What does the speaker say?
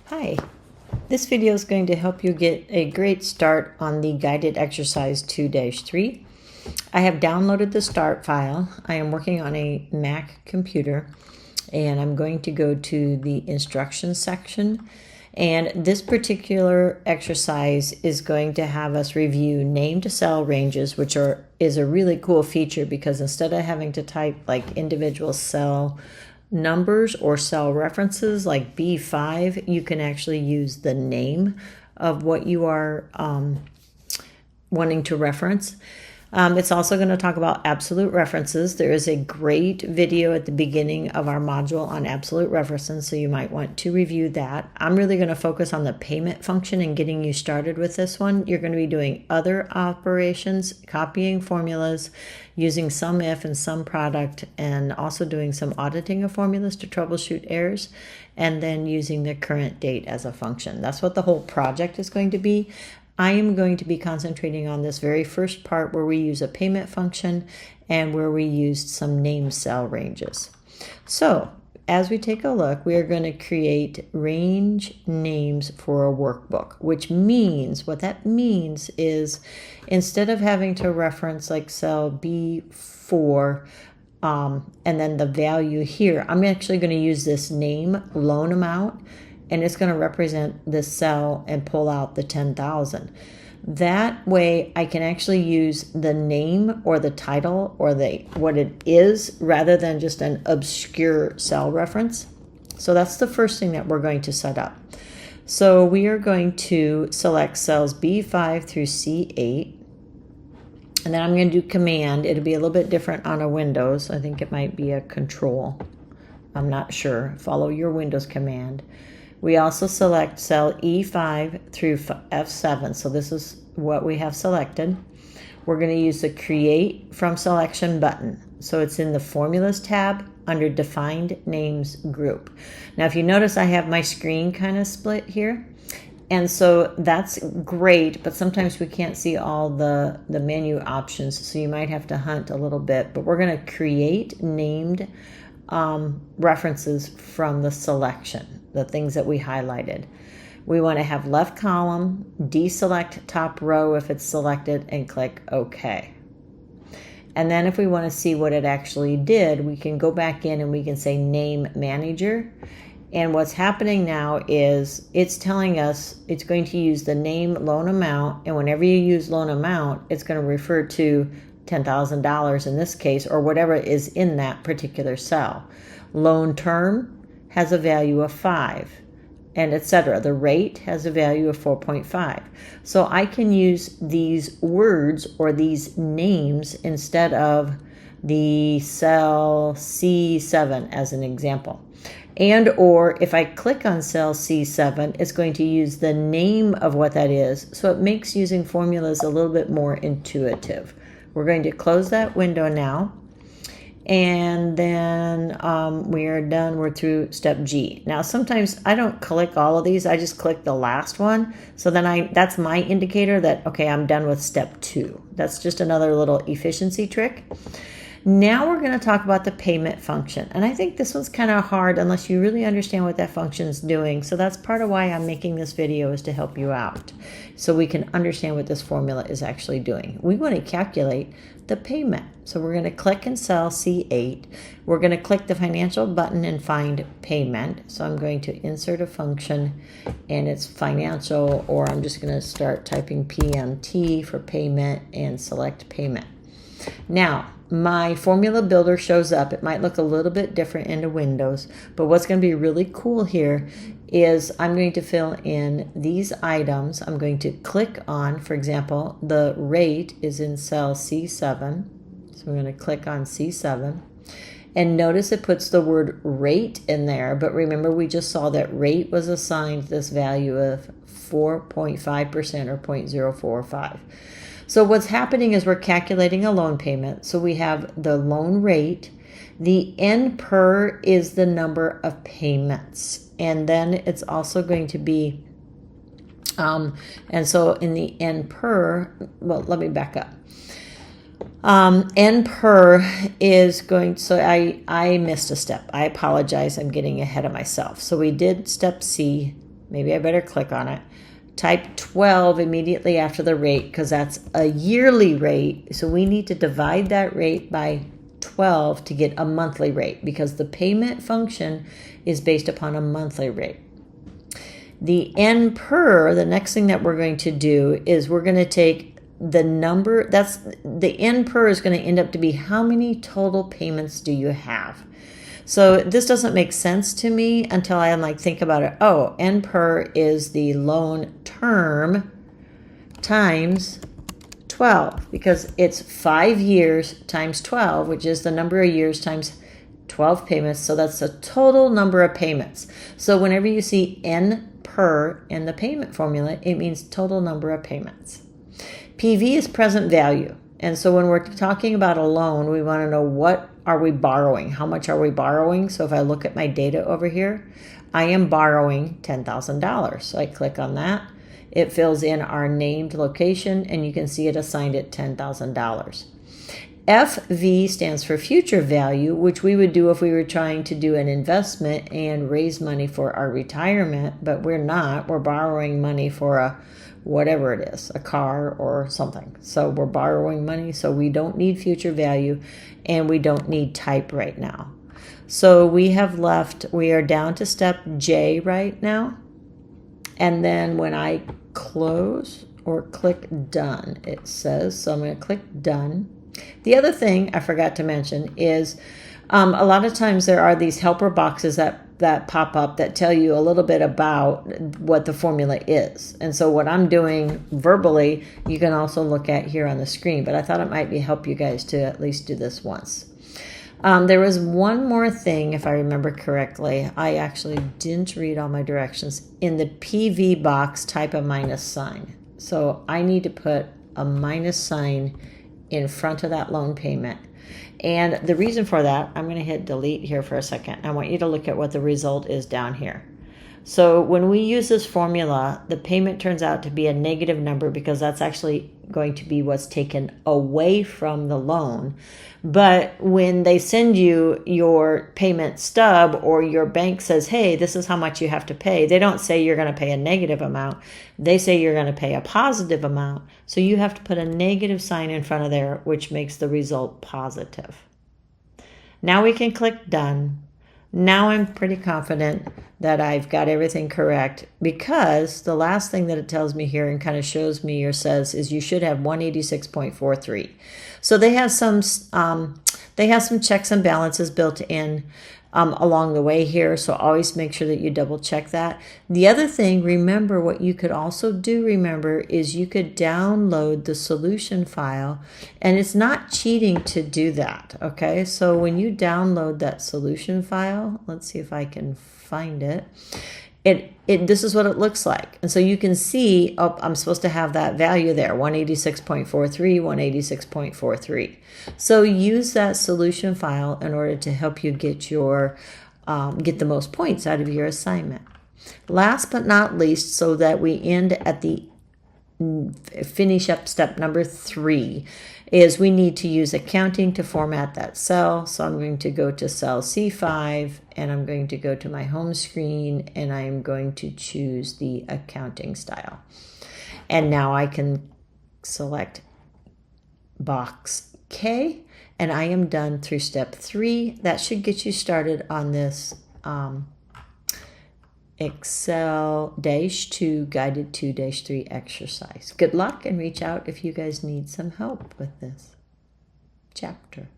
Hi, this video is going to help you get a great start on the guided exercise 2-3. I have downloaded the start file. I am working on a Mac computer and I'm going to go to the instructions section. And this particular exercise is going to have us review named cell ranges, which is a really cool feature because instead of having to type like individual cell numbers or cell references like B5, you can actually use the name of what you are wanting to reference. It's also going to talk about absolute references. There is a great video at the beginning of our module on absolute references, so you might want to review that. I'm really going to focus on the payment function and getting you started with this one. You're going to be doing other operations, copying formulas, using sum if and sum product, and also doing some auditing of formulas to troubleshoot errors, and then using the current date as a function. That's what the whole project is going to be. I am going to be concentrating on this very first part where we use a payment function and where we used some named cell ranges. So as we take a look, we are going to create range names for a workbook, which means, what that means is instead of having to reference like cell B4 and then the value here, I'm actually going to use this name loan amount, and it's going to represent this cell and pull out the 10,000. That way I can actually use the name or the title or what it is rather than just an obscure cell reference. So that's the first thing that we're going to set up. So we are going to select cells B5 through C8. And then I'm going to do command. It'll be a little bit different on a Windows. I think it might be a control. I'm not sure. Follow your Windows command. We also select cell E5 through F7. So this is what we have selected. We're going to use the Create from Selection button. So it's in the Formulas tab under Defined Names group. Now if you notice, I have my screen kind of split here. And so that's great, but sometimes we can't see all the menu options. So you might have to hunt a little bit. But we're going to create named references from the selection, the things that we highlighted. We want to have left column, deselect top row if it's selected, and click OK. And then if we want to see what it actually did, we can go back in and we can say name manager. And what's happening now is it's telling us it's going to use the name loan amount, and whenever you use loan amount, it's going to refer to $10,000 in this case, or whatever is in that particular cell. Loan term has a value of 5, and etc. The rate has a value of 4.5. So I can use these words or these names instead of the cell C7 as an example. And or if I click on cell C7, it's going to use the name of what that is. So it makes using formulas a little bit more intuitive. We're going to close that window now. And then we are done. We're through step G. Now, sometimes I don't click all of these. I just click the last one. So then that's my indicator that, okay, I'm done with step 2. That's just another little efficiency trick. Now we're going to talk about the payment function. And I think this one's kind of hard unless you really understand what that function is doing. So that's part of why I'm making this video, is to help you out so we can understand what this formula is actually doing. We want to calculate the payment. So we're going to click in cell C8. We're going to click the financial button and find payment. So I'm going to insert a function and it's financial, or I'm just going to start typing PMT for payment and select payment. Now, my formula builder shows up. It might look a little bit different into Windows, but what's going to be really cool here is I'm going to fill in these items. I'm going to click on, for example, the rate is in cell C7. So I'm going to click on C7. And notice it puts the word rate in there, but remember we just saw that rate was assigned this value of 4.5% or 0.045. So what's happening is we're calculating a loan payment. So we have the loan rate. The N per is the number of payments. And then it's also going to be, and so in the N per, well, let me back up. N per is going, so I missed a step. I apologize. I'm getting ahead of myself. So we did step C. maybe I better click on it. Type 12 immediately after the rate because that's a yearly rate. So we need to divide that rate by 12 to get a monthly rate because the payment function is based upon a monthly rate. The N per, the next thing that we're going to do is we're going to take the number, that's the N per is going to end up to be how many total payments do you have? So this doesn't make sense to me until I think about it. Oh, N per is the loan term times 12 because it's 5 years times 12, which is the number of years times 12 payments. So that's the total number of payments. So whenever you see N per in the payment formula, it means total number of payments. PV is present value. And so when we're talking about a loan, we want to know what are we borrowing? How much are we borrowing? So if I look at my data over here, I am borrowing $10,000. So I click on that. It fills in our named location, and you can see it assigned at $10,000. FV stands for future value, which we would do if we were trying to do an investment and raise money for our retirement, but we're not. We're borrowing money for a whatever it is, a car or something. So we're borrowing money, so we don't need future value, and we don't need type right now. So we are down to step J right now. And then when I close or click done, it says, so I'm going to click done. The other thing I forgot to mention is a lot of times there are these helper boxes that pop up that tell you a little bit about what the formula is. And so what I'm doing verbally, you can also look at here on the screen, but I thought it might help you guys to at least do this once. There was one more thing, if I remember correctly. I actually didn't read all my directions. In the PV box, type a minus sign. So I need to put a minus sign in front of that loan payment. And the reason for that, I'm going to hit delete here for a second. I want you to look at what the result is down here. So when we use this formula, the payment turns out to be a negative number because that's actually going to be what's taken away from the loan. But when they send you your payment stub or your bank says, hey, this is how much you have to pay, they don't say you're going to pay a negative amount. They say you're going to pay a positive amount. So you have to put a negative sign in front of there, which makes the result positive. Now we can click done. Now I'm pretty confident that I've got everything correct because the last thing that it tells me here and kind of shows me or says is you should have 186.43. So they have some checks and balances built in along the way here. So always make sure that you double check that. The other thing, remember what you could also do, is you could download the solution file, and it's not cheating to do that. Okay. So when you download that solution file, let's see if I can find it. This is what it looks like. And so you can see, oh, I'm supposed to have that value there, 186.43, 186.43. So use that solution file in order to help you get the most points out of your assignment. Last but not least, so that we end at the finish up step number 3, is we need to use accounting to format that cell. So I'm going to go to cell C5 and I'm going to go to my home screen and I am going to choose the accounting style. And now I can select box K and I am done through step 3. That should get you started on this Excel-2 guided 2-3 exercise. Good luck and reach out if you guys need some help with this chapter.